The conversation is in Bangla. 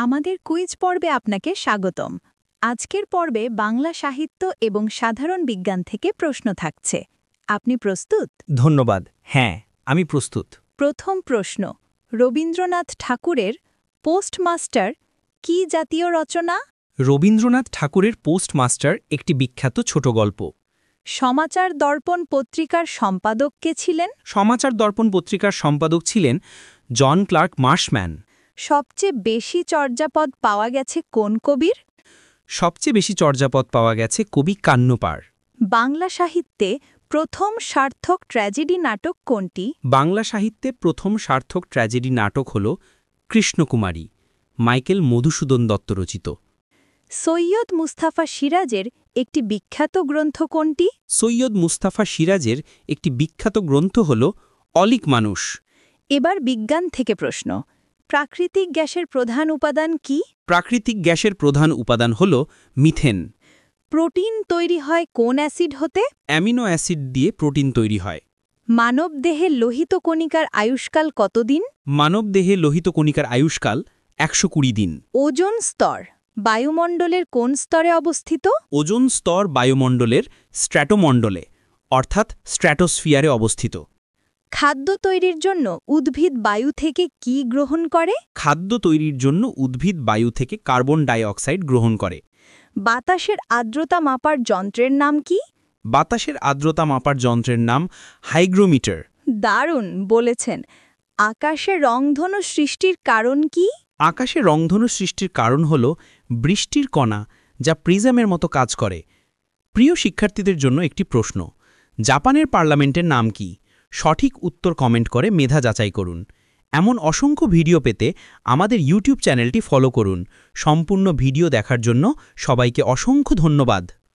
আমাদের কুইজ পর্বে আপনাকে স্বাগতম। আজকের পর্বে বাংলা সাহিত্য এবং সাধারণ বিজ্ঞান থেকে প্রশ্ন থাকছে। আপনি প্রস্তুত? ধন্যবাদ। হ্যাঁ, আমি প্রস্তুত। প্রথম প্রশ্ন, রবীন্দ্রনাথ ঠাকুরের পোস্টমাস্টার কি জাতীয় রচনা? রবীন্দ্রনাথ ঠাকুরের পোস্টমাস্টার একটি বিখ্যাত ছোট গল্প। সমাচার দর্পণ পত্রিকার সম্পাদক কে ছিলেন? সমাচার দর্পণ পত্রিকার সম্পাদক ছিলেন জন ক্লার্ক মার্শম্যান। সবচেয়ে বেশি চর্যাপদ পাওয়া গেছে কোন কবির? সবচেয়ে বেশি চর্যাপদ পাওয়া গেছে কবি কান্যপার। বাংলা সাহিত্যে প্রথম সার্থক ট্র্যাজেডি নাটক কোনটি? বাংলা সাহিত্যে প্রথম সার্থক ট্র্যাজেডি নাটক হল কৃষ্ণকুমারী, মাইকেল মধুসূদন দত্ত রচিত। সৈয়দ মুস্তাফা সিরাজের একটি বিখ্যাত গ্রন্থ কোনটি? সৈয়দ মুস্তাফা সিরাজের একটি বিখ্যাত গ্রন্থ হল অলিক মানুষ। এবার বিজ্ঞান থেকে প্রশ্ন, প্রাকৃতিক গ্যাসের প্রধান উপাদান কি? প্রাকৃতিক গ্যাসের প্রধান উপাদান হল মিথেন। প্রোটিন তৈরি হয় কোন অ্যাসিড হতে? অ্যামিনো অ্যাসিড দিয়ে প্রোটিন তৈরি হয়। মানবদেহে লোহিত কণিকার আয়ুষ্কাল কতদিন? মানবদেহে লোহিত কণিকার আয়ুষ্কাল 120 দিন। ওজোন স্তর বায়ুমণ্ডলের কোন স্তরে অবস্থিত? ওজোন স্তর বায়ুমণ্ডলের স্ট্র্যাটোমণ্ডলে অর্থাৎ স্ট্র্যাটোস্ফিয়ারে অবস্থিত। খাদ্য তৈরির জন্য উদ্ভিদ বায়ু থেকে কি গ্রহণ করে? খাদ্য তৈরির জন্য উদ্ভিদ বায়ু থেকে কার্বন ডাই অক্সাইড গ্রহণ করে। বাতাসের আর্দ্রতা মাপার যন্ত্রের নাম কি? বাতাসের আর্দ্রতা মাপার যন্ত্রের নাম হাইগ্রোমিটার। দারুণ বলেছেন। আকাশে রংধনু সৃষ্টির কারণ কি? আকাশে রংধনু সৃষ্টির কারণ হল বৃষ্টির কণা, যা প্রিজমের মতো কাজ করে। প্রিয় শিক্ষার্থীদের জন্য একটি প্রশ্ন, জাপানের পার্লামেন্টের নাম কি? সঠিক উত্তর কমেন্ট করে মেধা যাচাই করুন। এমন অসংখ্য ভিডিও পেতে আমাদের ইউটিউব চ্যানেলটি ফলো করুন। সম্পূর্ণ ভিডিও দেখার জন্য সবাইকে অসংখ্য ধন্যবাদ।